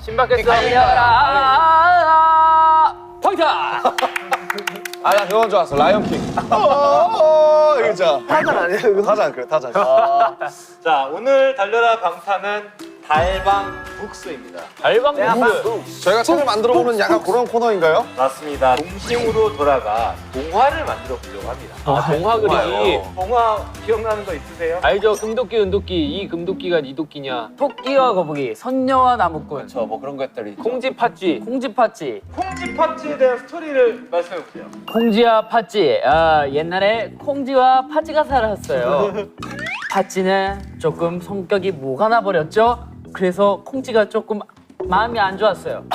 신박했어. 달려라. 펑타. 아, 나 그건 줄 알았어. 라이언킹. 이거죠. 타잔 아니에요? 이거? 타잔, 그래, 타잔. 자, 오늘 달려라 방탄은 달방 북스입니다. 달방북스. 저희가 책을 만들어보는 약간 그런 코너인가요? 맞습니다. 동심으로 돌아가 동화를 만들어 보려고 합니다. 아, 동화 그리기. 동화 기억나는 거 있으세요? 알죠? 금도끼, 은도끼. 이 금도끼가 니 도끼냐? 토끼와 거북이, 선녀와 나무꾼, 저 뭐 그런 것들이 콩쥐 팥쥐, 콩쥐 팥쥐. 콩쥐 팥쥐에 대한 스토리를 말씀해 보세요. 콩쥐와 팥쥐. 옛날에 콩쥐와 팥쥐가 살았어요. 팥쥐는 조금 성격이 뭐가 나버렸죠? 그래서 콩쥐가 조금 마음이 안 좋았어요.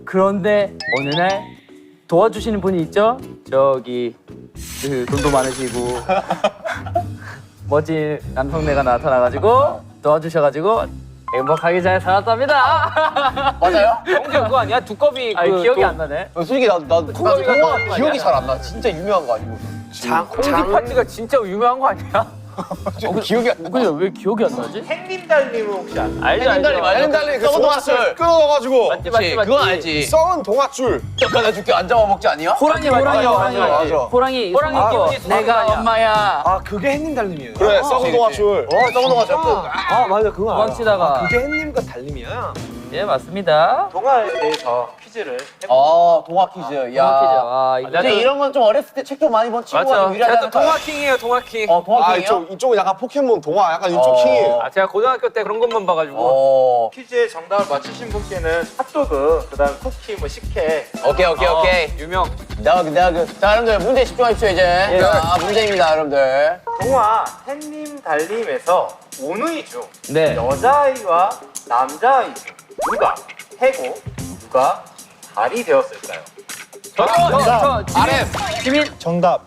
그런데 어느 날 도와주시는 분이 있죠? 저기 그 돈도 많으시고 멋진 남성네가 나타나가지고 도와주셔가지고 행복하게 잘 살았답니다. 맞아요? 콩쥐 그거 아니야? 두꺼비 아니, 기억이 안 나네. 솔직히 나 그거가 동화 아니야. 기억이 잘 안 나. 진짜 유명한 거 아니고. 콩쥐 팥쥐가 진짜 유명한 거 아니야? 기억이 안 나. 근데 왜 기억이 안 나지? 햇님달님은 혹시 아세요? 알죠 알죠. 헬렌달리 그 썩은 동화줄 동화줄. 끊어가지고 맞지 맞지 맞지. 그건 알지. 썩은 동화줄. 잠깐 나 줄게 안 잡아먹지 아니야? 호랑이 맞아. 호랑이 아, 기분이 내가 엄마야. 아 그게 햇님 달님이에요? 그래, 썩은 동화줄. 썩은 동화줄. 아 맞아 그거 알아. 도망치다가. 그게 햇님과 달님이야? 예 맞습니다. 동화에 대해서 퀴즈를 해볼게요. 동화 퀴즈. 도망치죠. 야. 아 이거 근데 이런 건 좀 어렸을 때 책 좀 많이 본 친구가 좀 유리하다는 거야. 동화킹이에요 동화킹. 동화 아, 킹이요? 이쪽은 약간 포켓몬 동화, 약간 이쪽 킹이에요. 아 제가 고등학교 때 그런 것만 봐가지고. 퀴즈의 정답을 맞추신 분께는 핫도그, 그다음 쿠키, 뭐 식혜. 오케이. 유명. 너그. 자, 여러분들 문제 집중하십시오 이제. 자, 문제입니다, 여러분들. 동화 햇님 달님에서 오누이 중 네. 여자아이와 남자아이 중 누가 해고, 누가 달이 되었을까요? 저 지민. 정답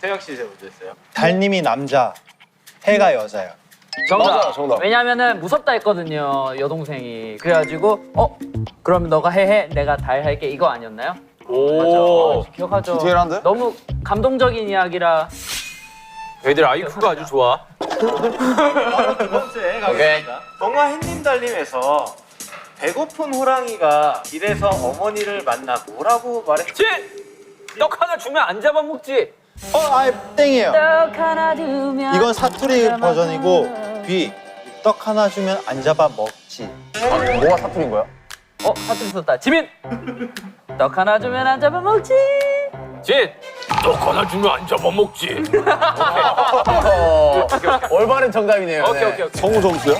태영 씨 이제 문제 있어요. 달님이 남자 해가 여자야. 정답. 맞아요, 정답. 왜냐면은 무섭다 했거든요 여동생이. 그래가지고 그럼 너가 해 내가 달 할게 이거 아니었나요? 오. 기억하죠. 디테일한데? 너무 감동적인 이야기라. 애들 아이큐가 아주 좋아. 두 번째 가겠습니다. 동화 햇님 달님에서 배고픈 호랑이가 길에서 어머니를 만나 뭐라고 말했지? 떡 하나 주면 안 잡아먹지. 아예 땡이에요. 떡 하나 주면. 이건 사투리 버전이고 B 떡 하나 주면 안 잡아 먹지. 뭐가 사투리인 거야? 사투리 썼다. 지민. 떡 하나 주면 안 잡아먹지. 진. 떡 하나 주면 안 잡아먹지. 올바른 정답이네요. 오케이. 성우 점수요?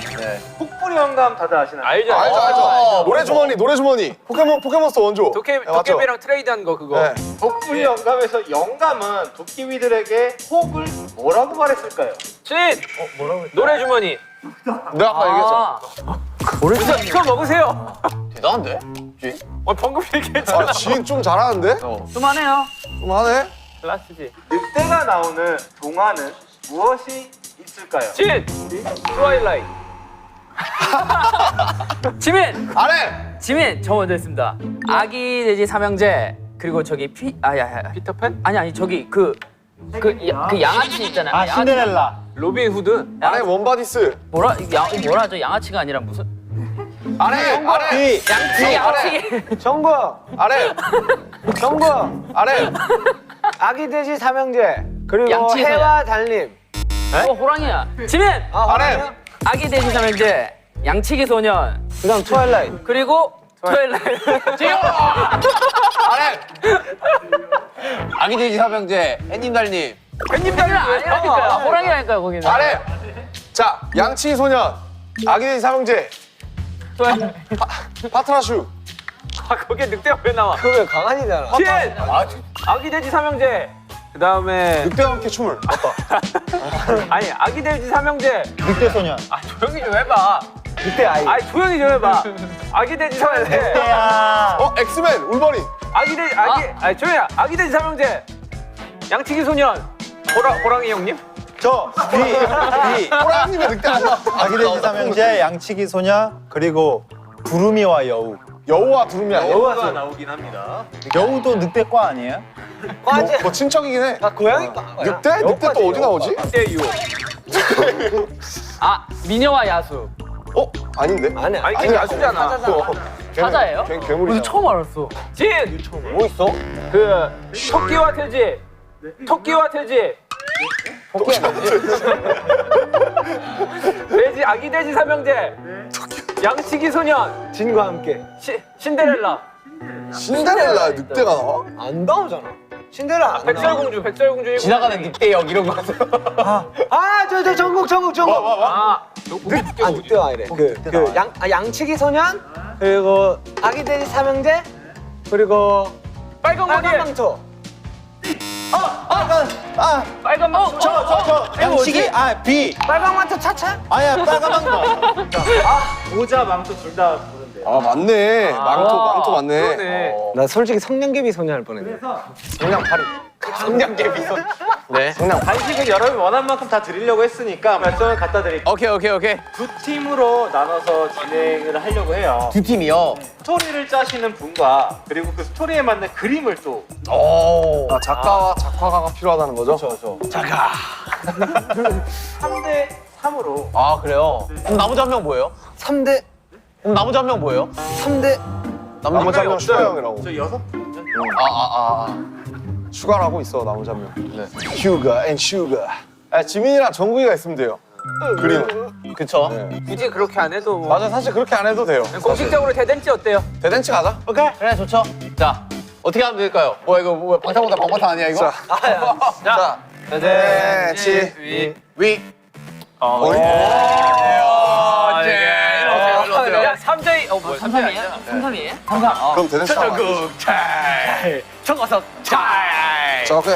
폭포리 영감 다들 아시나요? 알죠. 알죠. 노래주머니. 포켓몬스터 원조. 도깨, 네, 맞죠? 도깨비랑 트레이드한 거 그거. 네. 폭포리 영감에서 영감은 도깨비들에게 혹을 뭐라고 말했을까요? 진. 노래 주머니. 내가 아까 얘기했잖아. 그거 먹으세요. 대단한데? 방금 얘기했잖아. 아, 지인 좀 잘하는데? 그만해요. 좀 하네? 클라스지. 늑대가 나오는 동화는 무엇이 있을까요? 진. 트와일라이트. 지민. 안 지민 저 먼저 했습니다. 아기 돼지 삼형제 그리고 저기 피터팬? 아니 저기 그 양아치 있잖아요. 아 신데렐라. 로빈 후드. 해, 원바디스. 뭐라죠? 양아치가 아니라 무슨? 안 해. B 양치기. 정부 안 해. 정부 안 해. 아기 돼지 삼형제 그리고 양치 해와 달님. 호랑이야. 지민. 안 해. 아기 돼지 삼형제 양치기 소년 그다음 트와일라이트. 그리고 트와일라이트. 안 해. 아기 돼지 삼형제, 햇님 달님. 팬님들은 아니라니까요. 호랑이라니까요 거기는. 안 해. 자, 양치 소년. 아기돼지 삼형제. 파트라슈. 거기에 늑대가 왜 나와? 그거 왜 강한이잖아. 진. 아기 돼지 삼형제. 그 다음에 늑대와 함께 춤을. 맞다. 아니 아기 돼지 삼형제. 늑대 소년. 조용히 좀 해봐. 늑대 아이. 조용히 좀 해봐. 아기 돼지 삼형제. 늑대야. 엑스맨, 울버린. 조용히 해. 아기 돼지 삼형제. 양치기 소년. 호랑이 형님? 저 B 호랑이가 늑대 아니야. 아기 돼지 삼형제 양치기 소녀 그리고 두루미와 여우. 여우와 두루미 아니야? 여우가 나오긴 합니다. 여우도 늑대과 아니에요? 뭐 친척이긴 해. 아 고양이과. 늑대? 늑대 또 어디 나오지? 늑대유. 미녀와 야수. 어? 아닌데? 아니 걔 야수잖아. 사자예요? 걔 괴물이잖아. 처음 알았어. 진! 뭐 있어? 그 토끼와 돼지. 토끼와 돼지. 돼지 아기 돼지 삼형제. 양치기 소년. 진과 함께. 신데렐라. 신데렐라 늑대가 나와? 안 나오잖아. 신데렐라 안 나와. 백설공주. 지나가는 늑대역 이런 거. 저 전국. 아, 늑대가 아니래. 양치기 소년, 그리고 아기 돼지 삼형제, 그리고 빨간 머리. 빨간 망토. 빨간 망토. 양치기 B. 빨간 망토 차차? 아니야 빨간 망토. 모자 망토 둘 다 부른대. 아 맞네. 망토 맞네. 그러네. 나 솔직히 성냥개비 소년 할 뻔했네. 성냥개비 손. 네. 간식은 여러분이 원하는 만큼 다 드리려고 했으니까 결정을 갖다 드릴게요. 오케이. 두 팀으로 나눠서 진행을 하려고 해요. 두 팀이요. 스토리를 짜시는 분과 그리고 그 스토리에 맞는 그림을 또 오. 아, 작가와 작화가가 필요하다는 거죠? 3대 3으로 아 그래요? 그럼 나머지 한 명 뭐예요? 3대 그럼 나머지 한 명 뭐예요? 3대 나머지 한 명 슈가 형이라고. 저 6분 슈가라고 있어 나머지 한 명. 네. 슈가 앤 슈가. 아, 지민이랑 정국이가 있으면 돼요. 그림은. 그쵸? 네. 굳이 그렇게 안 해도 뭐 맞아 사실 그렇게 안 해도 돼요. 공식적으로 대댄치 어때요? 대댄치 가자. 오케이. 그래 좋죠. 자 어떻게 하면 될까요? 뭐야 이거 뭐야 방탄보다 방탄 아니야 이거? 자, 대댄치 위. 야, 3대 뭐야 3삼이에요? 3삼이에요? 그럼 대댄치 가자. 잘. 청어석 잘. 자, 오케이.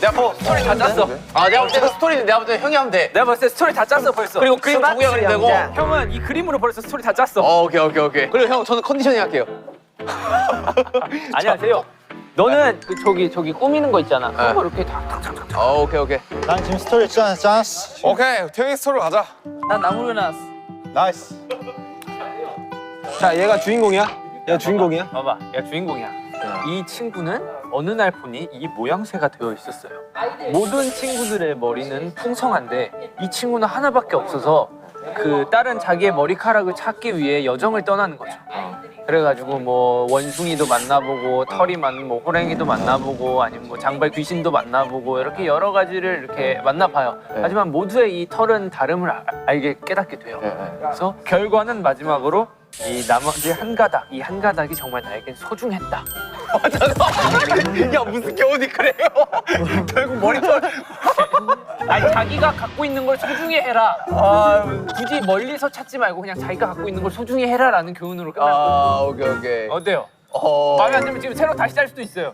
내가 뭐 스토리 다 짰어. 아 내가 볼 때는 스토리는 내가 볼 때 형이 하면 돼. 내가 봤을 때 스토리 다 짰어 벌써. 그리고 그림 정국이가 그리면 되고. 형은 이 그림으로 벌써 스토리 다 짰어. 오케이. 그리고 형 저는 컨디셔닝 할게요. 안녕하세요. 너는 그 저기 꾸미는 거 있잖아. 그런 거 이렇게 탁탁탁탁. 오케이. 난 지금 스토리 짰어. 오케이. 태희 스토리 가자. 난 나무로 나왔어. 나이스. 자 얘가 주인공이야? 얘가 주인공이야? 봐봐, 야 주인공이야. 이 친구는 어느 날 보니 이 모양새가 되어 있었어요. 모든 친구들의 머리는 풍성한데 이 친구는 하나밖에 없어서 그 다른 자기의 머리카락을 찾기 위해 여정을 떠나는 거죠. 그래가지고 뭐 원숭이도 만나보고 털이 많은 뭐 호랭이도 만나보고 아니면 뭐 장발 귀신도 만나보고 이렇게 여러 가지를 이렇게 만나봐요. 하지만 모두의 이 털은 다름을 알게 깨닫게 돼요. 그래서 결과는 마지막으로 이 나머지 한 가닥, 이 한 가닥이 정말 나에겐 소중했다. 야 무슨 교훈이 그래요? 결국 머리털. 아니 자기가 갖고 있는 걸 소중히 해라. 굳이 멀리서 찾지 말고 그냥 자기가 갖고 있는 걸 소중히 해라라는 교훈으로 끝났거든요. 오케이. 어때요? 어. 마음에 안 들면 지금 새로 다시 짤 수도 있어요.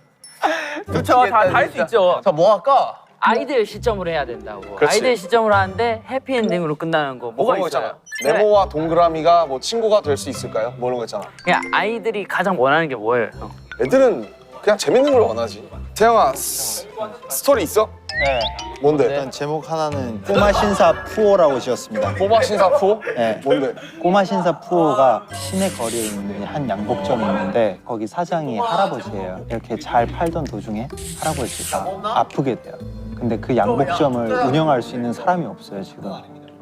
그렇죠, 다 할 수 있죠. 자 뭐 할까? 아이들 시점으로 해야 된다고. 그렇지. 아이들 시점으로 하는데 해피엔딩으로 끝나는 거 뭐가 그런 거 있어요? 있잖아. 네모와 동그라미가 뭐 친구가 될 수 있을까요? 뭐 이런 거 있잖아. 그냥 아이들이 가장 원하는 게 뭐예요? 형? 애들은 그냥 재밌는 걸 원하지. 태영아, 스토리 있어? 네. 뭔데? 일단 제목 하나는 꼬마 신사 푸오라고 지었습니다. 꼬마 신사포? 네. 뭔데? 꼬마 신사 푸오가 시내 거리에 있는 한 양복점이 있는데 거기 사장이 할아버지예요. 이렇게 잘 팔던 도중에 할아버지가 아프게 돼요. 근데 그 양복점을 운영할 수 있는 사람이 없어요 지금.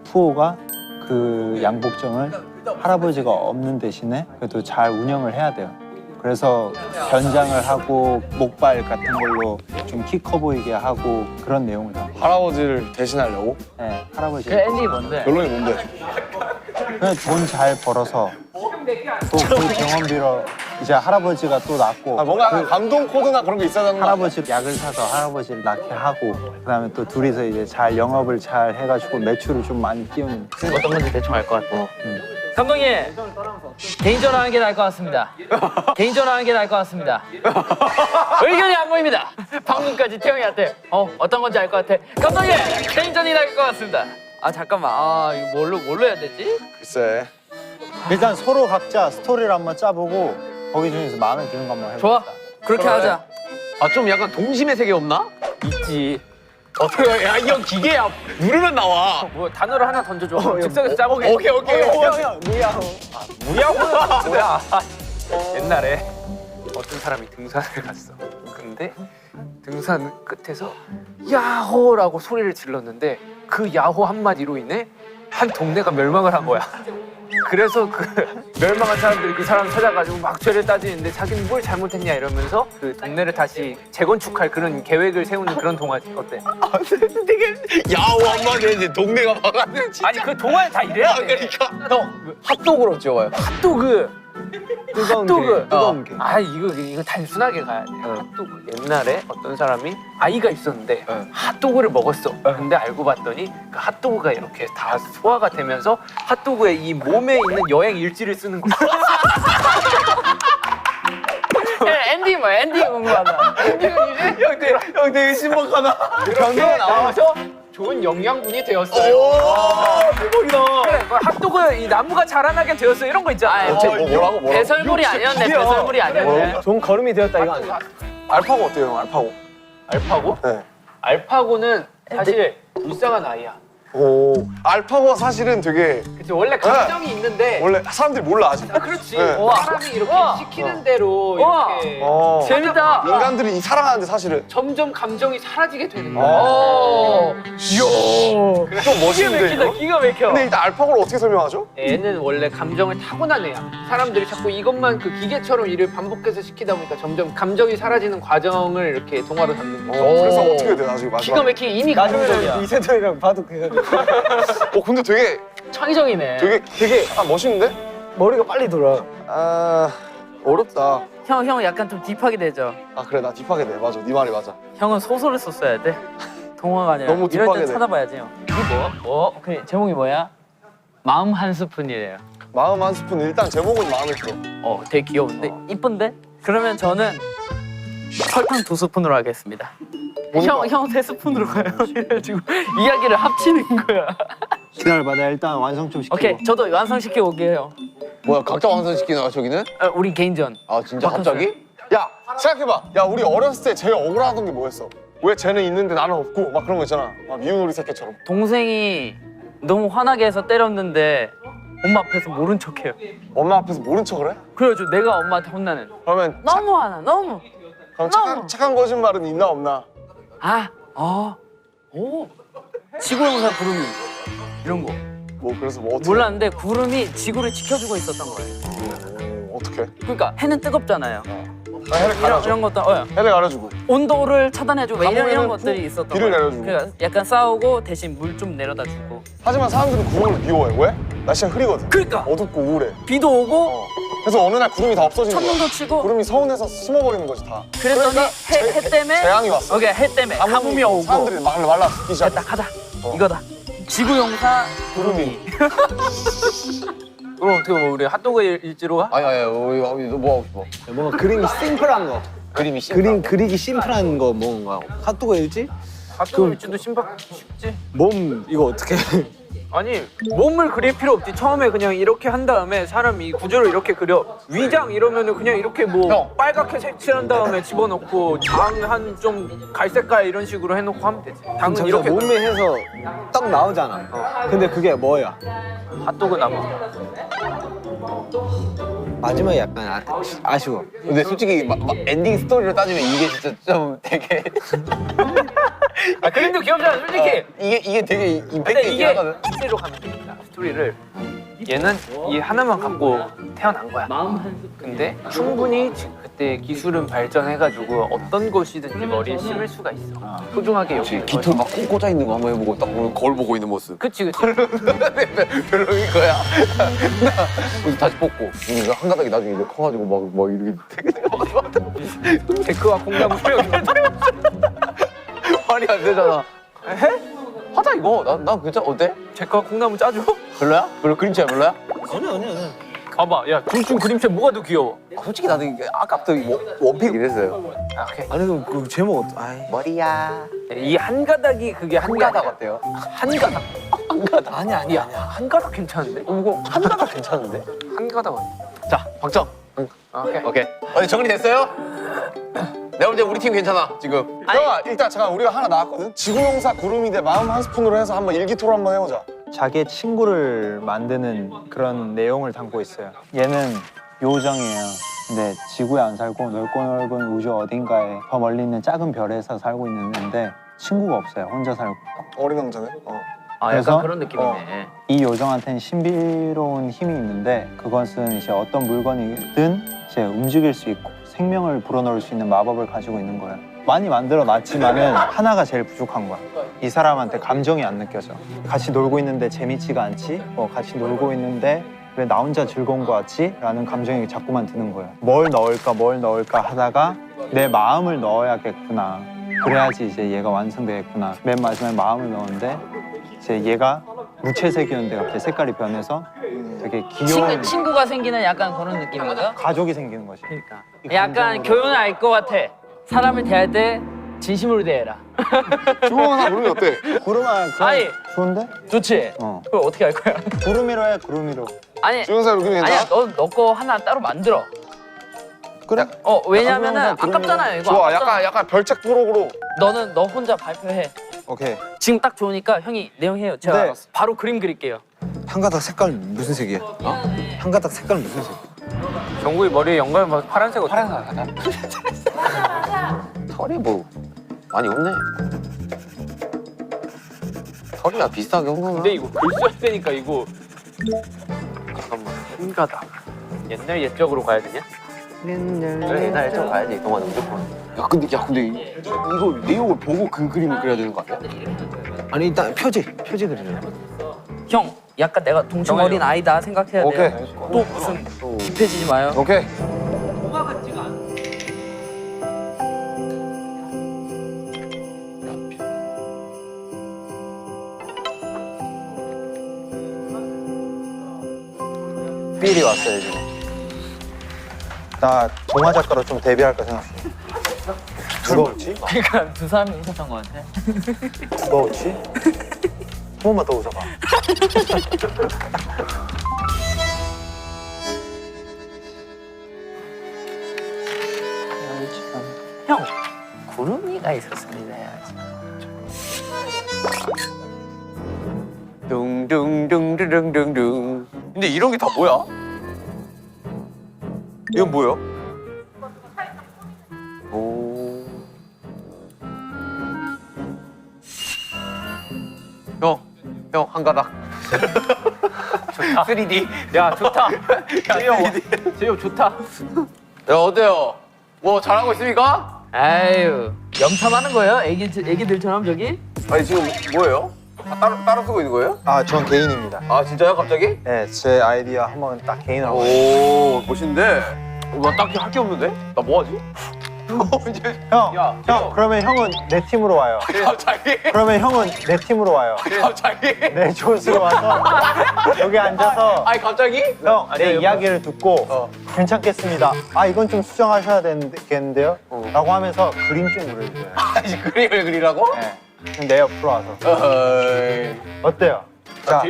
푸오가 그 양복점을 할아버지가 없는 대신에 그래도 잘 운영을 해야 돼요. 그래서 변장을 하고 목발 같은 걸로 좀 키 커 보이게 하고 그런 내용을 담고. 할아버지를 대신하려고? 네, 할아버지. 그 엔딩이 뭔데? 결론이 뭔데? 그냥 돈 잘 벌어서 또 그 경험비로 이제 할아버지가 또 낳고 아, 뭔가 감동 코드나 그런 게 있어야 되는 거 아니야? 할아버지 약을 사서 할아버지를 낳게 하고 그다음에 또 둘이서 이제 잘 영업을 잘 해가지고 매출을 좀 많이 띄우는. 어떤 건지 대충 알 것 같아. 감독님, 개인전화 하는 게 나을 것 같습니다. 개인전화 하는 게 나을 것 같습니다. 의견이 안 보입니다. 방금까지 태영이한테 어떤 건지 알 것 같아. 감독님, 개인전이 나을 것 같습니다. 아 잠깐만, 이거 뭘로 해야 되지? 글쎄. 일단 서로 각자 스토리를 한번 짜보고 거기 중에서 마음에 드는 거 한번 해볼까? 좋아, 그렇게 하자. 아 좀 약간 동심의 세계 없나? 있지. 어떻게 야, 이 형 기계야. 누르면 나와. 뭐 단어를 하나 던져줘. 즉석에서 짜보게. 오케이. 무야호는 뭐야? 옛날에 어떤 사람이 등산을 갔어. 근데 등산 끝에서 야호라고 소리를 질렀는데 그 야호 한마디로 인해 한 동네가 멸망을 한 거야. 그래서 그 멸망한 사람들이 그 사람 찾아가지고 막 죄를 따지는데 자기는 뭘 잘못했냐 이러면서 그 동네를 다시 재건축할 그런 계획을 세우는 그런 동화지. 어때? 되게 야호 한마디 했는데 동네가 막았네. 아니 그 동화에 다 이래야 돼. 그러니까 형 핫도그로 찍어봐요. 핫도그. 뜨거운 게, 핫도그. 뜨거운 게. 아 이거 단순하게 가야 돼. 핫도그. 옛날에 어떤 사람이 아이가 있었는데 핫도그를 먹었어. 근데 알고 봤더니 그 핫도그가 이렇게 다 소화가 되면서 핫도그의 이 몸에 있는 여행 일지를 쓰는 거야. 엔딩 뭐야? 엔딩 궁금하다. 형 되게 신박하다. 변호가 나와서 좋은 영양분이 되었어요. 대박이다. 그래, 그 핫도그 이 나무가 자라나게 되었어 이런 거 있잖아. 뭐라고? 배설물이 아니었네. 배설물이 아니었네. 좋은 걸음이 되었다 이거 아니야? 알파고 어때요, 형? 알파고. 알파고? 네. 알파고는 사실 불쌍한 아이야. 오, 알파고가 사실은 되게 그치 원래 감정이 있는데 원래 사람들이 몰라 아직. 아, 그렇지. 네. 사람이 이렇게 시키는 대로 우와. 이렇게 어. 재밌다. 인간들이 이 사랑하는데 사실은. 점점 감정이 사라지게 되는 거야. 오. 이야. 좀 멋있는데. 이거? 기가 막혀. 근데 일단 알파고를 어떻게 설명하죠? 애는 원래 감정을 타고난 애야. 사람들이 자꾸 이것만 그 기계처럼 일을 반복해서 시키다 보니까 점점 감정이 사라지는 과정을 이렇게 동화로 담는 거야. 그래서 어떻게 돼요, 나중에 마지막? 기가 막히게 이미 감동적이야. 이세돌이랑 봐도 그냥 근데 되게 창의적이네. 되게 멋있는데? 머리가 빨리 돌아. 아, 어렵다. 형 약간 좀 딥하게 되죠. 아 그래, 나 딥하게 돼. 맞아, 네 말이 맞아. 형은 소설을 썼어야 돼. 동화가 아니라. 너무 이럴 딥하게 때 돼. 찾아봐야지 형. 이게 뭐? 그래 제목이 뭐야? 마음 한 스푼이래요. 마음 한 스푼. 일단 제목은 마음에 들어. 되게 귀여운데 이쁜데? 그러면 저는 설탕 2스푼으로 하겠습니다. 뭔가- 형 3스푼으로 가요. 이래가지고 이야기를 합치는 거야. 기다려봐, 내가 일단 완성 좀 시키고. 오케이, 저도 완성시키고 올게요. 뭐야 각자 완성시키는 거야 저기는? 우리 개인전. 아 진짜 갑자기? 야, 생각해봐. 야, 우리 어렸을 때 제일 억울하던 게 뭐였어? 왜 쟤는 있는데 나는 없고 막 그런 거 있잖아. 막 미운 우리 새끼처럼. 동생이 너무 화나게 해서 때렸는데 엄마 앞에서 모른 척해요. 엄마 앞에서 모른 척을 해? 그래가지고 내가 엄마한테 혼나는. 그러면 너무 화나, 너무. 그럼 너무. 착한 거짓말은 있나 없나? 지구용사 구름이 이런 거 뭐 그래서 뭐 어떻게? 몰랐는데 구름이 지구를 지켜주고 있었던 거예요. 어떻게? 그러니까 해는 뜨겁잖아요. 해를 가려줘. 이런 것도 해를 가려주고. 온도를 차단해주고 이런 가뭄에는 것들이 있었던 비를 거예요. 내려주고. 그러니까 약간 싸우고 대신 물 좀 내려다 주고. 하지만 사람들은 구름을 미워해. 왜? 날씨가 흐리거든. 그러니까 어둡고 우울해. 비도 오고 그래서 어느 날 구름이 다 없어진 거야. 천둥도 치고 구름이 서운해서 숨어버리는 거지 다. 그랬더니 해 때문에 재앙이 왔어. 오케이, 해 때문에 가뭄이 오고. 사람들이 말라 죽기 시작해. 됐다 가자. 이거다. 지구용사 구름이. 그럼 어떻게 뭐 우리 핫도그 일지로 가? 아니 너 뭐 하고 싶어? 뭔가 그림이 심플한 거. 그림이 심플한 그리기 심플한 거 뭔가. 핫도그 일지? 핫도그 일지도 쉽지. 몸 이거 어떻게? 아니 몸을 그릴 필요 없지. 처음에 그냥 이렇게 한 다음에 사람 이 구조를 이렇게 그려. 위장 이러면은 그냥 이렇게 뭐 형. 빨갛게 색칠한 다음에 집어넣고 장 한 좀 갈색깔 이런 식으로 해놓고 하면 되지. 당은 잠시만 이렇게 몸에 해서 딱 나오잖아. 근데 그게 뭐야? 핫도그 나무. 마지막에 약간 아쉬워. 근데 솔직히 엔딩 스토리로 따지면 이게 진짜 좀 되게 아 그림도 귀엽잖아 솔직히. 이게 되게 근데 임팩트 있긴 이게 하거든. 이대로 가면 되겠다. 스토리를 얘는 이 하나만 갖고 태어난 거야. 근데 충분히 그때 기술은 발전해가지고 어떤 것이든지 머리에 심을 수가 있어. 소중하게 여기는 깃털 막 꽂아 있는 거 한번 해보고 딱 보면 거울 보고 있는 모습. 그치. 별로인 거야. 그래서 다시 뽑고 이거 한 가닥이 나중에 이제 커가지고 막 이렇게 되게 데크와 콩나무 수영이 말이 안 되잖아. 해? 하자 이거. 난 괜찮아. 어때? 데크와 콩나무 짜줘? 별로야? 그림체야 별로야? 아니야. 봐봐, 야 둘중 그림체 뭐가 더 귀여워? 솔직히 나는 이게 아까부터 원픽 이랬어요. 아, 오케이. 아니 그 제목 아이. 머리야. 이 한 가닥이 그게 한 가닥 어때요? 한 가닥. 한 가닥. 아니야. 한 가닥 괜찮은데? 이거 한 가닥 괜찮은데? 한 가닥. 자, 박정. 오케이. 오케이. 정리됐어요? 내가 볼 때 우리 팀 괜찮아 지금. 형아 일단 잠깐 우리가 하나 나왔거든. 지구명사 구름이 돼 마음 한 스푼으로 해서 한번 일기토로 한번 해보자. 자기의 친구를 만드는 그런 내용을 담고 있어요. 얘는 요정이에요. 근데 지구에 안 살고 넓고 넓은 우주 어딘가에 더 멀리 있는 작은 별에서 살고 있는데 친구가 없어요. 혼자 살고. 어린 왕자네. 아 그래서? 약간 그런 느낌이네. 이 요정한테는 신비로운 힘이 있는데 그것은 이제 어떤 물건이든 이제 움직일 수 있고 생명을 불어넣을 수 있는 마법을 가지고 있는 거예요. 많이 만들어 놨지만은 하나가 제일 부족한 거야. 이 사람한테 감정이 안 느껴져. 같이 놀고 있는데 재밌지가 않지? 같이 놀고 있는데 왜 나 혼자 즐거운 거 같지? 라는 감정이 자꾸만 드는 거예요. 뭘 넣을까 하다가 내 마음을 넣어야겠구나. 그래야지 이제 얘가 완성되겠구나. 맨 마지막에 마음을 넣었는데 이제 얘가 무채색이었는데 갑자기 색깔이 변해서 되게 귀여운 친구가 생기는 약간 그런 느낌인가? 가족이 생기는 거지. 그러니까 약간 교훈을 알 것 같아. 사람을 대할 때 진심으로 대해라. 주먹 하나 부르면 어때? 구름아, 아니. 좋은데? 좋지? 그걸 어떻게 할 거야? 구름이로 해, 구름이로. 아니 주영사 여기 괜찮아? 아니야 너 거 하나 따로 만들어. 그래? 왜냐면은 아, 그러면 아깝잖아요 이거. 좋아 아깝잖아. 약간 별책 프로그로. 너 혼자 발표해. 오케이. 지금 딱 좋으니까 형이 내용해요. 제가 네. 바로 그림 그릴게요. 한 가닥 색깔 무슨 색이야? 한 가닥 색깔 무슨 색? 정국이 머리에 연관을 파란색 어때? 털이 뭐 많이 없네. 털이야 비슷하게 온 거야. 근데 이거 글 써야 되니까 이거 잠깐만. 한가다. 옛날 옛적으로 가야 되냐? 옛날에 좀 가야지. 동안 무조건. 야 근데 이거 내용을 보고 그 그림을 그려야 되는 거 아니야? 아니 일단 표지 그리려. 형 약간 내가 동충 정말요? 어린 아이다 생각해야 오케이. 돼요. 또 무슨 급해지지 마요. 오케이. 필이 왔어요, 지금. 나 동화 작가로 좀 데뷔할까 생각해. 누가 웃지? 그러니까 두 사람이 웃었던 것 같아. 누가 웃지? 한 번만 더 웃어봐. 형 구름이가 있었습니다. 둥둥둥둥둥둥. 근데 이런 게 다 뭐야? 이건 뭐야? 오. 형 한 가닥. 좋다. 3D. 야 좋다. 제이홉 좋다. 야 어때요? 뭐 잘하고 있습니까? 아유 염탐하는 거예요? 애기들처럼 저기? 아니 지금 뭐예요? 따로 쓰고 있는 거예요? 아, 전 개인입니다. 아 진짜요? 갑자기? 네, 제 아이디어 한번 딱 개인으로. 오 멋있는데? 나 딱히 할 게 없는데? 나 뭐하지? 형, 그러면 형은 내 팀으로 와요. 갑자기? 그러면 형은 내 팀으로 와요. 갑자기? 내 조수로 와서 여기 앉아서 아니 갑자기? 형, 내 이야기를 듣고 괜찮겠습니다. 아, 이건 좀 수정하셔야 되겠는데요? 라고 하면서 그림 좀 그려주세요. 다시 그림을 그리라고? 네. 그럼 내 옆으로 와서. 어이. 어때요? 자,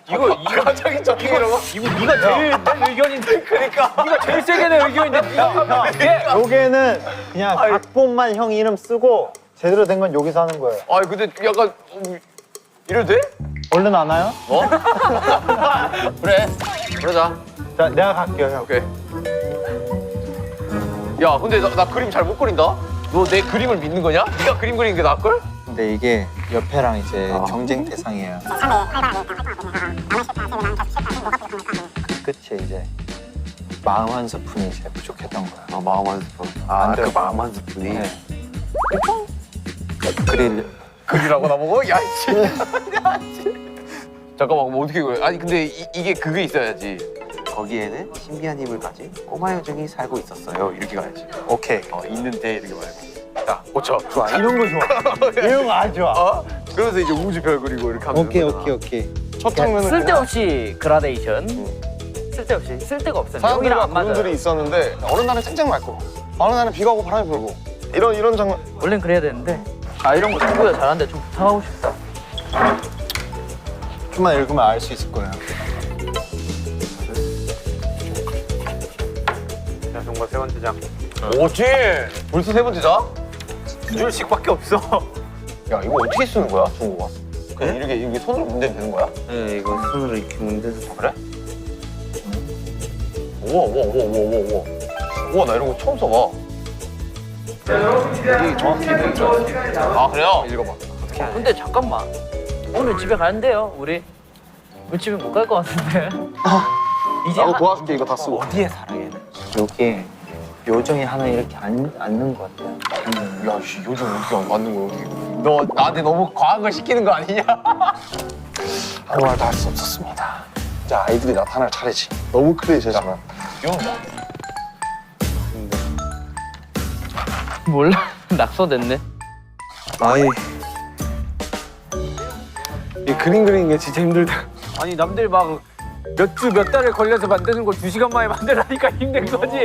이거 갑자기 저기라고? 이거 네가 제일 내 의견인데. 그러니까. 네가 제일 세게 내 의견인데. 형, 요게는 그냥 각본만 형 이름 쓰고 제대로 된 건 여기서 하는 거예요. 아니 근데 약간 이래도 돼? 얼른 안 와요? 어? 그래 그러자. 자, 내가 갈게요, 형. 오케이. 야 근데 나 그림 잘 못 그린다? 너 내 그림을 믿는 거냐? 네가 그림 그리는 게 나을걸? 근데 이게 옆에랑 이제 경쟁 대상이에요. 끝이 이제 마음 한 스푼이 이제 부족했던 거야. 아 마음 한 스푼. 안 그 돼요. 마음 한 스푼이. 네. 그릴 그리라고 나보고? 야 씨. 야 씨. 잠깐만 뭐 어떻게 그래? 아니 근데 이게 그게 있어야지. 거기에는 신비한 힘을 가진 꼬마 요정이 살고 있었어요. 이렇게 가야지. 오케이. 있는데 이렇게 말고. 자 고쳐. 좋아. 이런 거 좋아. 이런 거 아주 좋아. 어? 그러면서 이제 우주별 그리고 이렇게 하면 오케이, 되는 거잖아. 오케이. 첫 장면은 쓸데없이 그라데이션. 쓸데없이 쓸데가 없어요. 여기랑 사람들과 안 맞아요. 그림들이 있었는데 어느 날은 쨍쨍 맑고 어느 날은 비가 오고 바람이 불고 이런 장면. 원래는 그래야 되는데. 아 이런 거 친구가 잘하는데 좀 부탁하고 싶다. 좀만 읽으면 알 수 있을 거예요. 자 정말 세 번째 장. 뭐지? 벌써 세 번째다? 두 줄씩밖에 없어. 야 이거 어떻게 쓰는 거야, 종구가? 그냥 이렇게 손으로 문대면 되는 거야? 네, 이거 손으로 이렇게 문대서. 그래? 우와. 우와, 나 이런 거 처음 써봐. 이게 정확히 돼 있죠. 아, 그래요? 읽어봐. 근데 잠깐만. 오늘 집에 가는데요, 우리. 우리 집에 못 갈 것 같은데. 이제 나도 도와줄게 이거 다 쓰고. 어디에 살아 얘는? 여기에 요정이 하나 이렇게 앉는 것 같아요. 야, 씨, 요즘 어떻게 맞는 거야, 여기? 너 나한테 너무 과한 걸 시키는 거 아니냐? 아무 말도 할 수 없었습니다. 자, 아이들이 나타날 차례지. 너무 클리셰지만. 몰라. 낙서됐네. 아이. 이 그림 그리는 게 진짜 힘들다. 아니 남들 막 몇 주 몇 달을 걸려서 만드는 걸 2시간 만에 만들라니까 힘든 거지.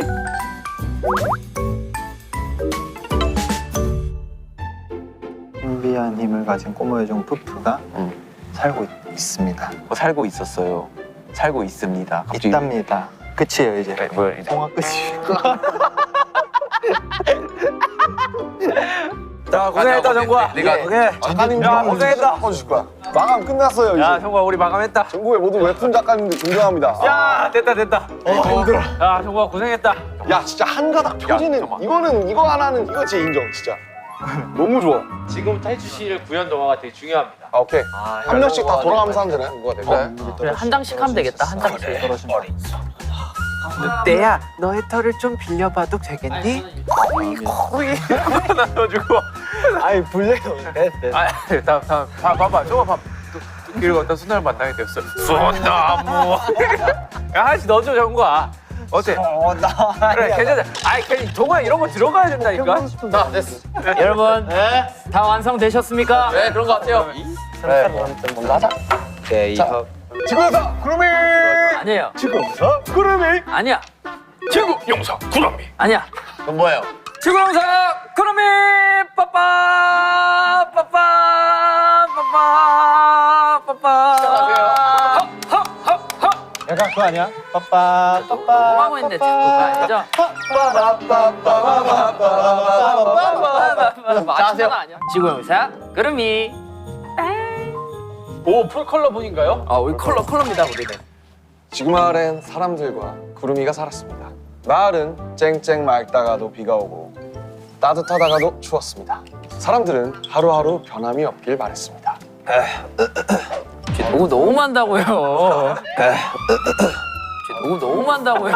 신비한 힘을 가진 꼬마 요정 푸푸가 살고 있습니다. 살고 있었어요. 살고 있습니다. 갑자기- 있답니다. 끝이에요 이제. 네, 뭐야, 이제. 동화 끝이. 자 고생했다 정구야. 내가 작가님 야, 좀 고생했다. 바꿔주실 거야. 마감 끝났어요 야 이제. 정구야 우리 마감했다. 전국의 모든 웹툰 작가님들 존경합니다. 야 됐다. 힘들어. 야 정구야 고생했다. 야 진짜 한 가닥 표지는 잠깐만. 이거는 이거 하나는 이거 제 인정 진짜. 너무 좋아. 지금부터 해주실 구현 동화가 되게 중요합니다. 아 오케이. 한 명씩 다 돌아가면서 하면 되네. 뭐가 될까? 그래, 한 장씩 하면 되겠다. 한 장씩. 늑대야 너의 털을 좀 빌려봐도 되겠니? 코이 나눠주고. 아이 불려요. 다 봐봐 저거 봐. 길을 걷다 순나를 만나게 되었어. 순나무. 야 하나씩 넣어줘 정구야. 어때? 그래 괜찮아. 아이 괜히 동화 이런 거 들어가야 된다니까. 자, 됐어. 여러분, 다 완성되셨습니까? 네, 그런 거 같아요. 먼저 하자. 네, 이거 지구에서 구름이. 아니에요. 지구에서 구름이. 아니야. 지구 용사 구름이. 아니야. 그건 뭐예요? 지구용사 구름이 빠빠 빠빠 빠빠 빠빠. 약간 그거 아니야? 빠빠 빠빠. 뭐라고 했는데 자꾸가 아니죠? 자세요. 아니야. 지구용사 구름이. 오 풀컬러 분인가요? 아, 우리 컬러입니다, 우리는. 지구 마을엔 사람들과 구름이가 살았습니다. 마을은 쨍쨍 맑다가도 비가 오고 따뜻하다가도 추웠습니다. 사람들은 하루하루 변함이 없길 바랬습니다. 너무 너무한다고요. 너무한다고요.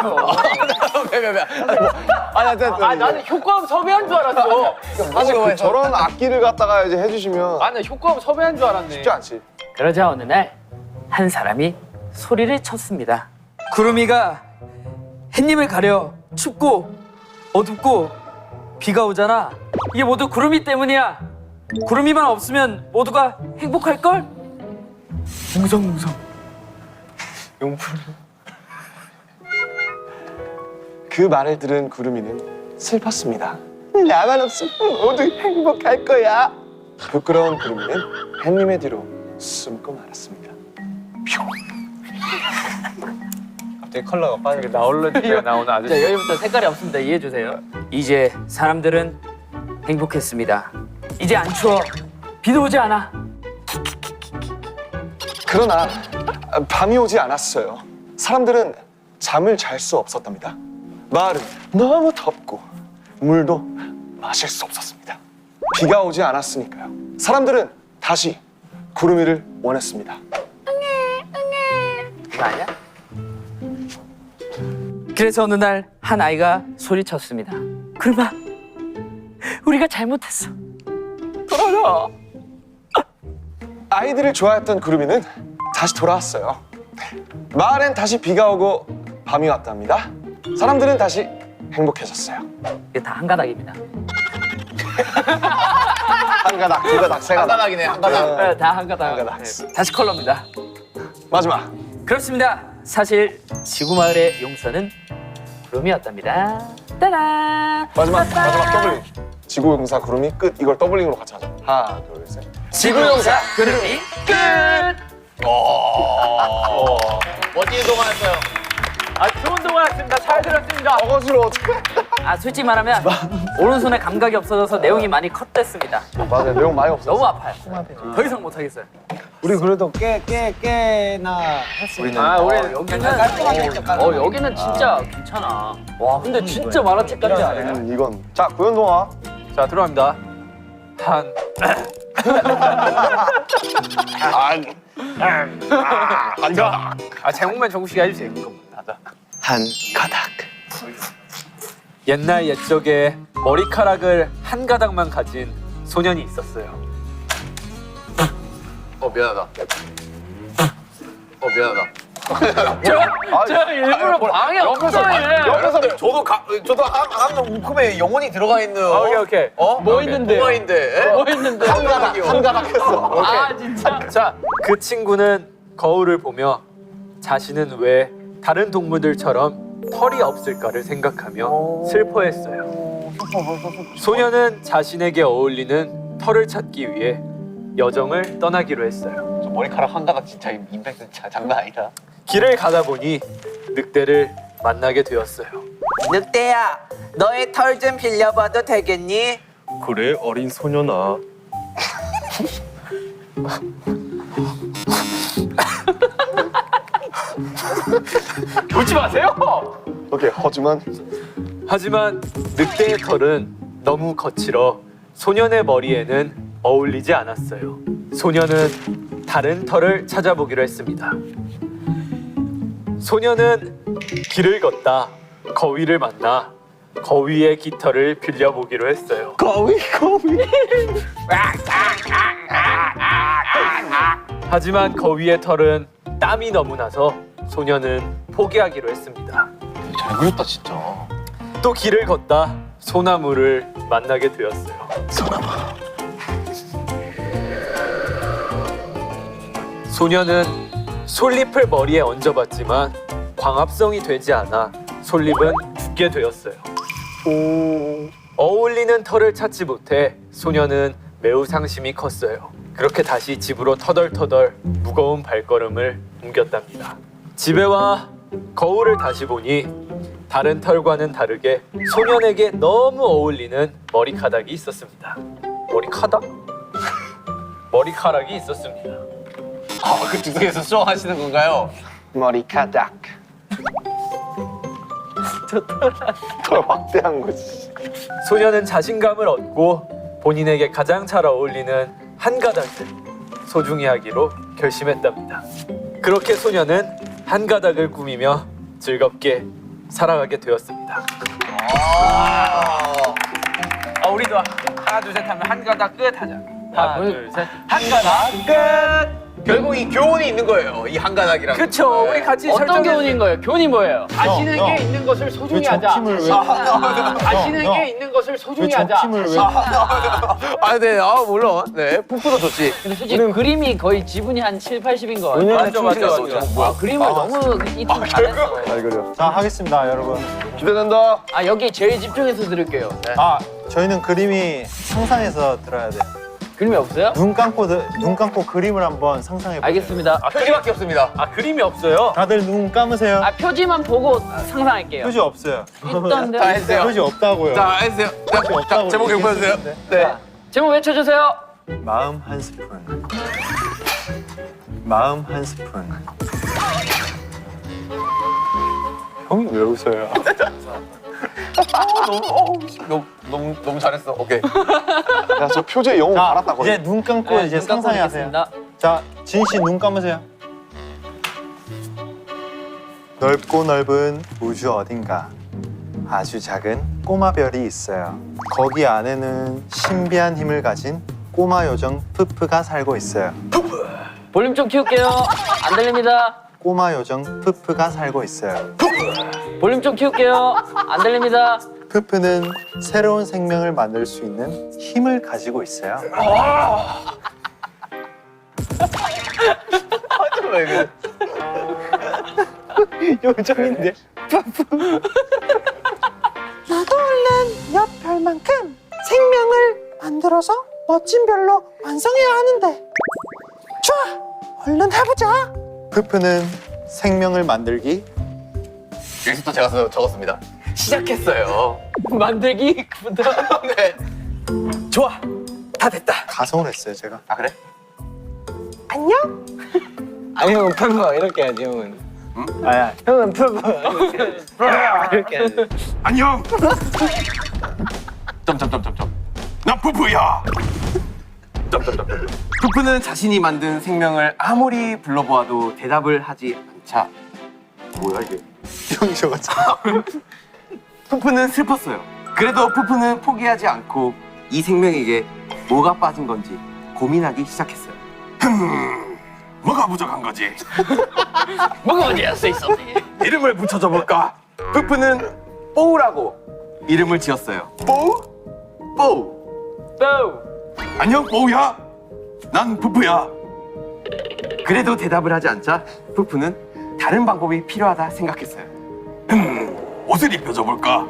아 나는 효과음 섭외한 줄 알았어. 사실 저런 악기를 갖다가 이제 해주시면 아 나 효과음 섭외한 줄 알았네. 쉽지 않지. 그러자 어느 날 한 사람이 소리를 쳤습니다. 구름이가 햇님을 가려 춥고 어둡고 비가 오잖아. 이게 모두 구름이 때문이야. 구름이만 없으면 모두가 행복할걸? 웅성웅성. 그 말을 들은 구름이는 슬펐습니다. 나만 없으면 모두 행복할 거야. 부끄러운 구름이는 햇님의 뒤로 숨고 말았습니다. 갑자기 컬러가 빠져. 나올래 나오는 자, 아저씨. 여기부터 색깔이 없습니다. 이해해주세요. 이제 사람들은 행복했습니다. 이제 안 추워. 비도 오지 않아. 그러나 밤이 오지 않았어요. 사람들은 잠을 잘 수 없었답니다. 마을은 너무 덥고 물도 마실 수 없었습니다. 비가 오지 않았으니까요. 사람들은 다시 구름이를 원했습니다. 이거 아니야? 그래서 어느 날 한 아이가 소리쳤습니다. 구름아, 우리가 잘못했어. 돌아라. 아이들을 좋아했던 구름이는 다시 돌아왔어요. 마을엔 다시 비가 오고 밤이 왔답니다. 사람들은 다시 행복해졌어요. 이게 다 한 가닥입니다. 한 가닥, 두 가닥, 세 가닥. 한가닥이네, 한가닥. 네, 다 한 가닥. 한 가닥. 네, 다시 컬러입니다. 마지막. 그렇습니다. 사실 지구마을의 용서는 구름이었답니다. 따란. 마지막 더블링. 지구용사 구름이 끝. 이걸 더블링으로 같이 하자. 하나, 둘, 셋. 지구용사 구름이 끝. 멋진 동화였어요. 아 좋은 동화였습니다. 잘 들었습니다. 어거지로 어떻게? 아 솔직히 말하면 오른손에 감각이 없어져서 내용이 많이 컷됐습니다. 맞아요. 내용 많이 없어. 너무 아파요. 더 이상 못 하겠어요. 우리 그래도 꽤나 했어요. 아 우리 여기는 여기는 진짜 괜찮아. 와 근데 진짜 만화책 같지 않아요? 이건 자 구연동화. 자 들어갑니다. 한 제목만 정국씨가 해주세요. 한 가닥. 옛날 옛적에 머리카락을 한 가닥만 가진 소년이 있었어요. 미안하다. 미안하다. 저 일부러 방해 없어요. 옆에서 저도 한 움큼에 영혼이 들어가 있는. 오케이. 뭐 있는데? 뭐가 있는데? 뭐 있는데? 한 가닥 했어. 아 진짜. 자, 그 친구는 거울을 보며 자신은 왜 다른 동물들처럼 털이 없을까를 생각하며 슬퍼했어요. 소녀는 자신에게 어울리는 털을 찾기 위해 여정을 떠나기로 했어요. 저 머리카락 한 가닥 진짜 임팩트 장난 아니다. 길을 가다 보니 늑대를 만나게 되었어요. 늑대야, 너의 털 좀 빌려봐도 되겠니? 그래 어린 소년아. 울지 마세요! 오케이 하지만 늑대의 털은 너무 거칠어 소년의 머리에는 어울리지 않았어요. 소년은 다른 털을 찾아보기로 했습니다. 소년은 길을 걷다 거위를 만나 거위의 깃털을 빌려보기로 했어요. 거위. 하지만 거위의 털은 땀이 너무 나서 소년은 포기하기로 했습니다. 잘 그렸다 진짜. 또 길을 걷다 소나무를 만나게 되었어요. 소년은 솔잎을 머리에 얹어봤지만 광합성이 되지 않아 솔잎은 죽게 되었어요. 어울리는 털을 찾지 못해 소년은 매우 상심이 컸어요. 그렇게 다시 집으로 터덜터덜 무거운 발걸음을 옮겼답니다. 집에 와 거울을 다시 보니 다른 털과는 다르게 소년에게 너무 어울리는 머리카락이 있었습니다. 머리카락? 머리카락이 있었습니다. 그 두께에서 수영하시는 건가요? 머리 가닥. 더 막대한 거지. 소년은 자신감을 얻고 본인에게 가장 잘 어울리는 한 가닥을 소중히 하기로 결심했답니다. 그렇게 소년은 한 가닥을 꾸미며 즐겁게 살아가게 되었습니다. 우리도 하나 둘 셋 하면 한 가닥 끝 하자. 하나 둘 셋. 한 가닥 끝. 결국 이 교훈이 있는 거예요. 이 한 가닥이랑. 그쵸. 우리 같이 어떤 설정해. 교훈인 거예요? 교훈이 뭐예요? 자신에게 있는 것을 소중히 하자. 자신에게 있는 것을 소중히 하자. 네, 물론. 네, 푸푸도 좋지. 근데 솔직히 그림이 거의 지분이 한 7, 80인 거 같아요. 맞아. 그림을 너무 이쪽 잘했어. 잘 그려. 자, 하겠습니다, 여러분. 기대된다. 아 여기 제일 집중해서 들을게요. 네. 저희는 그림이 상상해서 들어야 돼요. 그림이 없어요? 눈 감고 그림을 한번 상상해 보세요. 알겠습니다. 표지밖에 없습니다. 그림이 없어요. 다들 눈 감으세요. 아 표지만 보고 상상할게요. 표지 없어요. 있던데. 자, 해주세요. 표지 없다고요. 자, 해주세요. 자, 제목 읽어주세요. 네. 제목 외쳐주세요. 마음 한 스푼. 마음 한 스푼. 형이 왜 웃어요? 너무 잘했어. 오케이. 야 저 표지에 영혼 알았다 거의. 이제 눈 감고 네, 이제 눈 감고 상상하세요. 있겠습니다. 자, 진 씨 눈 감으세요. 넓고 넓은 우주 어딘가 아주 작은 꼬마 별이 있어요. 거기 안에는 신비한 힘을 가진 꼬마 요정 푸푸가 살고 있어요. 볼륨 좀 키울게요. 안 들립니다. 꼬마 요정 푸푸가 살고 있어요. 볼륨 좀 키울게요. 안 들립니다. 푸푸는 새로운 생명을 만들 수 있는 힘을 가지고 있어요. 왜 그래? 요정인데. 나도 얼른 옆 별만큼 생명을 만들어서 멋진 별로 완성해야 하는데. 좋아, 얼른 해보자. 푸푸는 생명을 만들기 여기서 또 제가 적었습니다. 시작했어요. 만들기부터. 네. 좋아. 다 됐다. 가성을 했어요 제가. 아 그래? 아니 형은 펴봐 이렇게 해야지 형은. 아야 형은 펴봐 이렇게 해야지. 안녕. 점점점점점. 나 부부야. 점점점점. 푸푸는 자신이 만든 생명을 아무리 불러보아도 대답을 하지 않자. 뭐야 이게? 형이 적었죠. 푸푸는 슬펐어요. 그래도 푸푸는 포기하지 않고 이 생명에게 뭐가 빠진 건지 고민하기 시작했어요. 뭐가 부족한 거지? 뭐가 어디야 써 있었니? 이름을 붙여줘 볼까? 푸푸는 뽀우라고 이름을 지었어요. 뽀우? 뽀우. 또. 안녕 뽀우야. 난 부부야. 그래도 대답을 하지 않자 푸푸는 다른 방법이 필요하다 생각했어요. 옷을 입혀줘 볼까?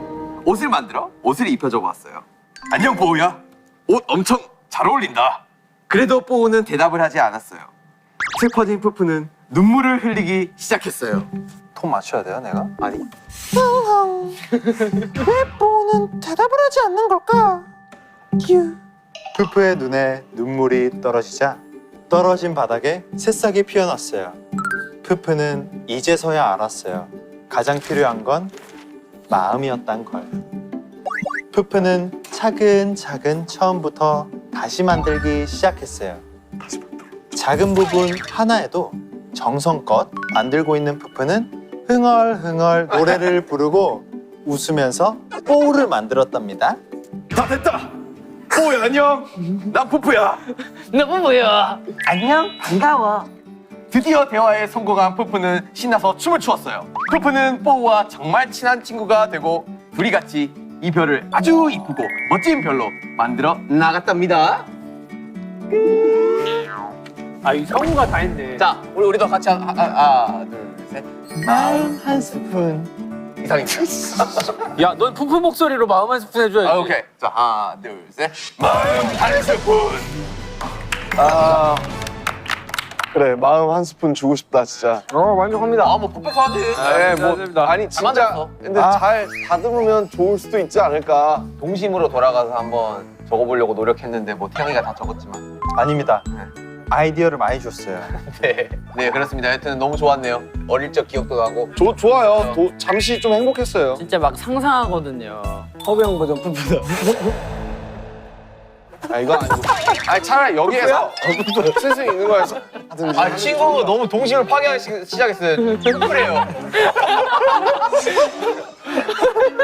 옷을 만들어 옷을 입혀줘 보았어요. 안녕 뽀우야. 옷 엄청 잘 어울린다. 그래도 뽀우는 대답을 하지 않았어요. 슬퍼진 푸푸는 눈물을 흘리기 시작했어요. 톤 맞춰야 돼요 내가? 아니 왜 뽀는 대답을 하지 않는 걸까? 규. 푸푸의 눈에 눈물이 떨어지자 떨어진 바닥에 새싹이 피어났어요. 푸푸는 이제서야 알았어요. 가장 필요한 건 마음이었단 걸. 푸푸는 차근차근 처음부터 다시 만들기 시작했어요. 작은 부분 하나에도 정성껏 만들고 있는 푸푸는 흥얼흥얼 노래를 부르고 웃으면서 뽀우를 만들었답니다. 다 됐다. 뽀우야 안녕. 난 푸푸야. 너무 뭐야? 안녕 반가워. 드디어 대화에 성공한 푸푸는 신나서 춤을 추었어요. 푸푸는 뽀우와 정말 친한 친구가 되고 둘이 같이 이 별을 아주 이쁘고 멋진 별로 만들어 나갔답니다. 아, 이 성우가 다 했네. 자, 우리도 같이 하나, 둘, 셋. 마음 한 스푼. 이상입니다. 야, 넌 푸푸 목소리로 마음 한 스푼 해줘야지. 아, 오케이. 자, 하나, 둘, 셋. 마음 한 스푼. 아 그래 마음 한 스푼 주고 싶다 진짜. 만족합니다. 아, 뭐 풋풋하지. 네, 뭐 아니 잘 진짜 만들었어. 근데 잘 다듬으면 좋을 수도 있지 않을까. 동심으로 돌아가서 한번 적어보려고 노력했는데 뭐 태영이가 다 적었지만. 아닙니다. 아이디어를 많이 줬어요. 네, 네 그렇습니다. 하여튼 너무 좋았네요. 어릴 적 기억도 나고. 좋아요. 잠시 좀 행복했어요. 진짜 막 상상하거든요. 허병 버전 푸푸다. 아 이건 아니고. 아니 차라리 여기에서 쓸 수 있는 거에서 하든지. 아, 친구 너무 동심을 파괴하기 시작했어요. 푸푸래요.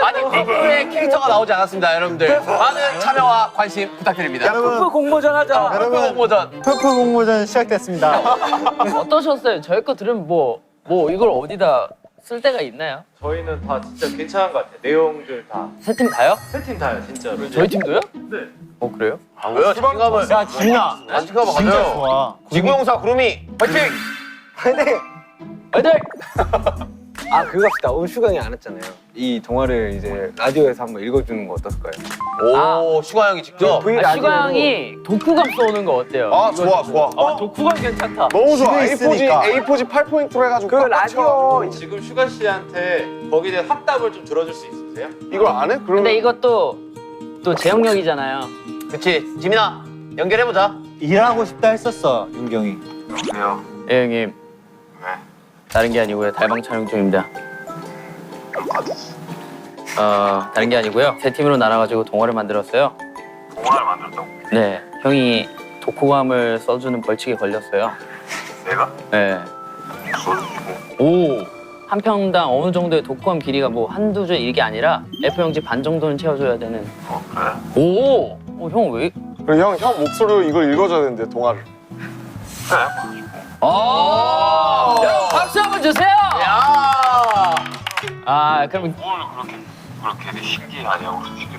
아니, 푸푸의 캐릭터가 나오지 않았습니다, 여러분들. 많은 참여와 관심 부탁드립니다. 푸푸 공모전 하자. 푸푸 공모전. 푸푸 공모전 시작됐습니다. 어떠셨어요? 저희 거 들으면 뭐 이걸 어디다 쓸 데가 있나요? 저희는 다 진짜 괜찮은 것 같아요. 내용들 다. 세 팀 다요? 세 팀 다요 진짜로. 저희 팀도요? 네. 어 그래요? 왜요? 자신감을. 야 지민아, 자신감을 진짜 가져요. 좋아. 지구용사 구름이 화이팅! 근데 화이팅! 아 그거 합시다. 오늘 슈강이 안 했잖아요. 이 동화를 이제 라디오에서 한번 읽어주는 거 어떨까요? 오, 슈가 형이 직접. V 아, 라디오로. 슈강이 독후감 써오는 거 어때요? 아 좋아. 독후감 괜찮다. 너무 좋아. 집에 있으니까. A4지 8포인트로 해가지고 그 꽉 라디오 채워가지고. 지금 슈가 씨한테 거기에 대한 합답을 좀 들어줄 수 있으세요? 이걸 안 해? 그러면 근데 이것도 또 제형력이잖아요. 그치, 지민아 연결해보자. 일하고 싶다 했었어 윤경이. 예 형님. 다른 게 아니고요. 달방 촬영 중입니다. 다른 게 아니고요. 세 팀으로 나눠가지고 동화를 만들었어요. 동화를 만들었다고? 네, 형이 독후감을 써주는 벌칙에 걸렸어요. 내가? 네. 오. 한 평당 어느 정도의 독후감 길이가 뭐 한두 줄 이게 아니라 A4용지 반 정도는 채워줘야 되는. 그래? 오. 형 왜? 그리고 형 목소리로 이걸 읽어줘야 되는데 동화를. 여러분 박수 한번 주세요. 야. 아 그럼 뭘 그렇게 신기하냐고 솔직히.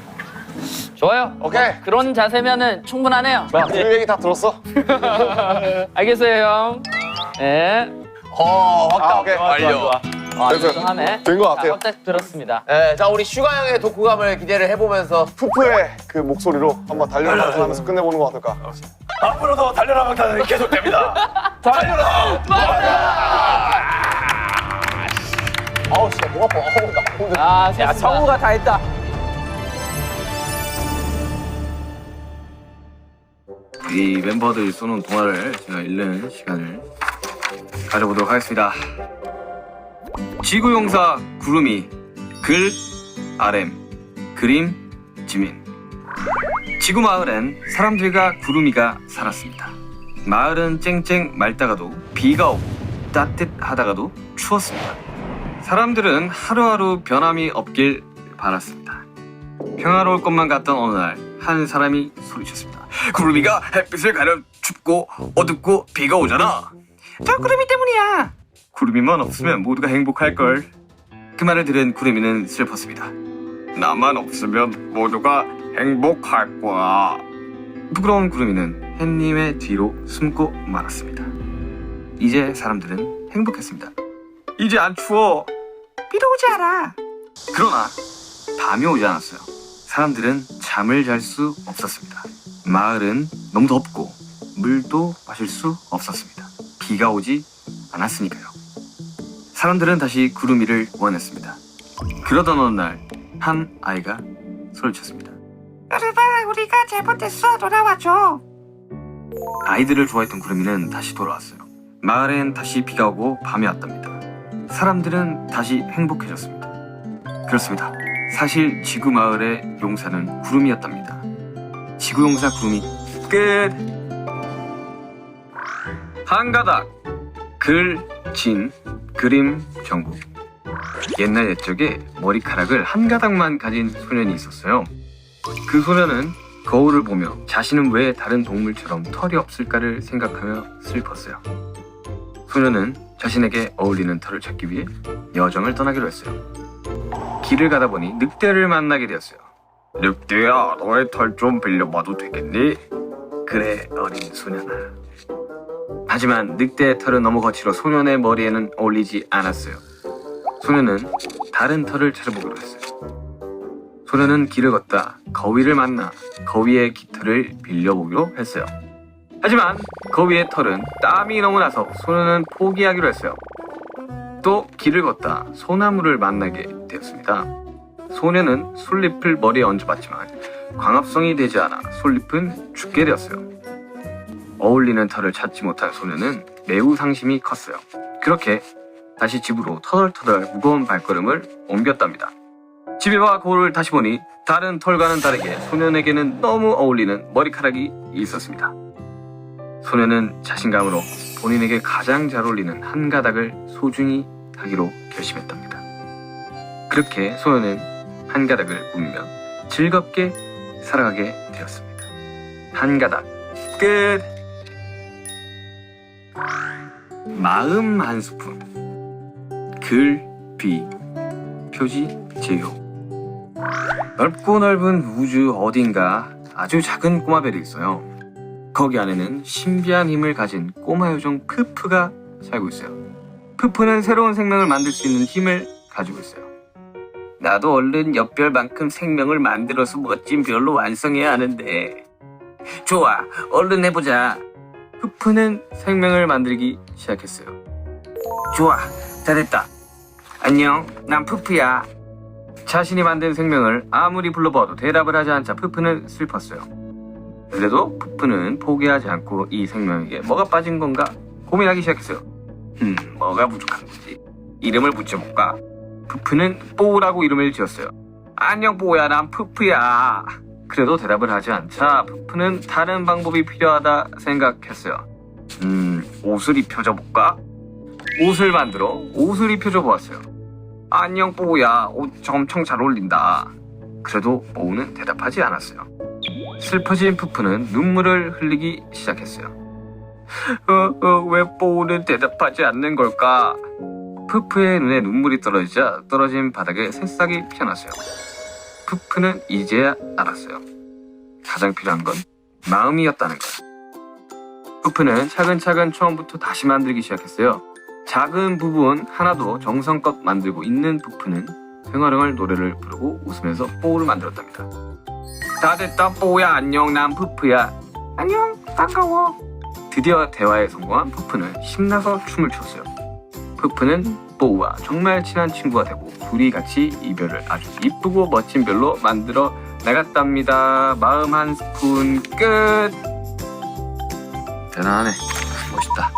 좋아요. 오케이. 그런 자세면은 충분하네요. 그 얘기 다 들었어? 알겠어요 형. 네. 확답 오케이. 완료. 하네. 된 것 같아요. 확답 들었습니다. 네, 자 우리 슈가 형의 독후감을 기대를 해보면서 푸푸의 그 목소리로 한번 달려라 하면서 끝내보는 거 어떨까? 앞으로도 달려라 방탄은 계속됩니다. 달려라. 아우 진짜 목 아파. 아우 나 오늘. 아, 야, 성우가 다 했다. 이 멤버들이 쏘는 동화를 제가 읽는 시간을 가져보도록 하겠습니다. 지구용사 구름이 글 RM 그림 지민. 지구 마을엔 사람들과 구름이가 살았습니다. 마을은 쨍쨍 맑다가도 비가 오고 따뜻하다가도 추웠습니다. 사람들은 하루하루 변함이 없길 바랐습니다. 평화로울 것만 같던 어느 날 한 사람이 소리쳤습니다. 구름이가 햇빛을 가려 춥고 어둡고 비가 오잖아. 저 구름이 때문이야. 구름이만 없으면 모두가 행복할걸. 그 말을 들은 구름이는 슬펐습니다. 나만 없으면 모두가 행복할 거야. 부끄러운 구름이는 햇님의 뒤로 숨고 말았습니다. 이제 사람들은 행복했습니다. 이제 안 추워. 비도 오지 않아. 그러나 밤이 오지 않았어요. 사람들은 잠을 잘 수 없었습니다. 마을은 너무 덥고 물도 마실 수 없었습니다. 비가 오지 않았으니까요. 사람들은 다시 구름이를 원했습니다. 그러던 어느 날 한 아이가 소리쳤습니다. 구름아, 우리가 잘못했어. 돌아와줘. 아이들을 좋아했던 구름이는 다시 돌아왔어요. 마을엔 다시 비가 오고 밤이 왔답니다. 사람들은 다시 행복해졌습니다. 그렇습니다. 사실 지구 마을의 용사는 구름이었답니다. 지구용사 구름이 끝. 한가닥 글, 진, 그림, 정국. 옛날 옛적에 머리카락을 한 가닥만 가진 소년이 있었어요. 그 소년은 거울을 보며 자신은 왜 다른 동물처럼 털이 없을까를 생각하며 슬펐어요. 소년은 자신에게 어울리는 털을 찾기 위해 여정을 떠나기로 했어요. 길을 가다 보니 늑대를 만나게 되었어요. 늑대야, 너의 털 좀 빌려봐도 되겠니? 그래, 어린 소년아. 하지만 늑대의 털은 너무 거칠어 소년의 머리에는 어울리지 않았어요. 소년은 다른 털을 찾아보기로 했어요. 소년은 길을 걷다 거위를 만나 거위의 깃털을 빌려보기로 했어요. 하지만 거위의 털은 땀이 너무 나서 소년은 포기하기로 했어요. 또 길을 걷다 소나무를 만나게 되었습니다. 소년은 솔잎을 머리에 얹어봤지만 광합성이 되지 않아 솔잎은 죽게 되었어요. 어울리는 털을 찾지 못한 소년은 매우 상심이 컸어요. 그렇게 다시 집으로 터덜터덜 무거운 발걸음을 옮겼답니다. 집에 와 거울을 다시 보니 다른 털과는 다르게 소년에게는 너무 어울리는 머리카락이 있었습니다. 소년은 자신감으로 본인에게 가장 잘 어울리는 한 가닥을 소중히 하기로 결심했답니다. 그렇게 소년은 한 가닥을 꾸미며 즐겁게 살아가게 되었습니다. 한 가닥 끝. 마음 한 스푼 글, 비, 표지, 제요. 넓고 넓은 우주 어딘가 아주 작은 꼬마별이 있어요. 거기 안에는 신비한 힘을 가진 꼬마 요정 푸푸가 살고 있어요. 푸푸는 새로운 생명을 만들 수 있는 힘을 가지고 있어요. 나도 얼른 옆별만큼 생명을 만들어서 멋진 별로 완성해야 하는데. 좋아, 얼른 해보자. 푸푸는 생명을 만들기 시작했어요. 좋아, 잘했다. 안녕, 난 푸푸야. 자신이 만든 생명을 아무리 불러봐도 대답을 하지 않자 푸푸는 슬펐어요. 그래도 푸푸는 포기하지 않고 이 생명에게 뭐가 빠진 건가 고민하기 시작했어요. 뭐가 부족한 거지? 이름을 붙여볼까? 푸푸는 뽀우라고 이름을 지었어요. 안녕 뽀우야, 난 푸푸야. 그래도 대답을 하지 않자 푸푸는 다른 방법이 필요하다 생각했어요. 옷을 입혀줘 볼까? 옷을 만들어 옷을 입혀줘 보았어요. 안녕 뽀우야, 옷 엄청 잘 어울린다. 그래도 뽀우는 대답하지 않았어요. 슬퍼진 푸푸는 눈물을 흘리기 시작했어요. 왜 뽀우는 대답하지 않는 걸까? 푸푸의 눈에 눈물이 떨어지자 떨어진 바닥에 새싹이 피어났어요. 푸푸는 이제야 알았어요. 가장 필요한 건 마음이었다는 걸. 푸푸는 차근차근 처음부터 다시 만들기 시작했어요. 작은 부분 하나도 정성껏 만들고 있는 푸푸는 흥얼흥얼 노래를 부르고 웃으면서 뽀우를 만들었답니다. 다 됐다 뽀우야, 안녕, 난 푸푸야. 안녕, 반가워. 드디어 대화에 성공한 푸푸는 신나서 춤을 췄어요. 푸푸는 뽀우와 정말 친한 친구가 되고 둘이 같이 이별을 아주 이쁘고 멋진 별로 만들어 나갔답니다. 마음 한 스푼 끝. 대단하네. 멋있다.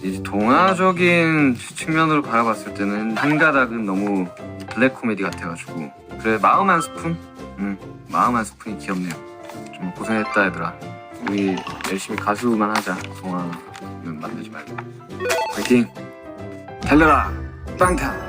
이제 동화적인 측면으로 바라봤을 때는 한 가닥은 너무 블랙 코미디 같아가지고 그래 마음 한 스푼? 마음 한 스푼이 귀엽네요. 좀 고생했다 얘들아. 우리 열심히 가수만 하자. 동화는 만들지 말고. 파이팅! 달려라! 빵타!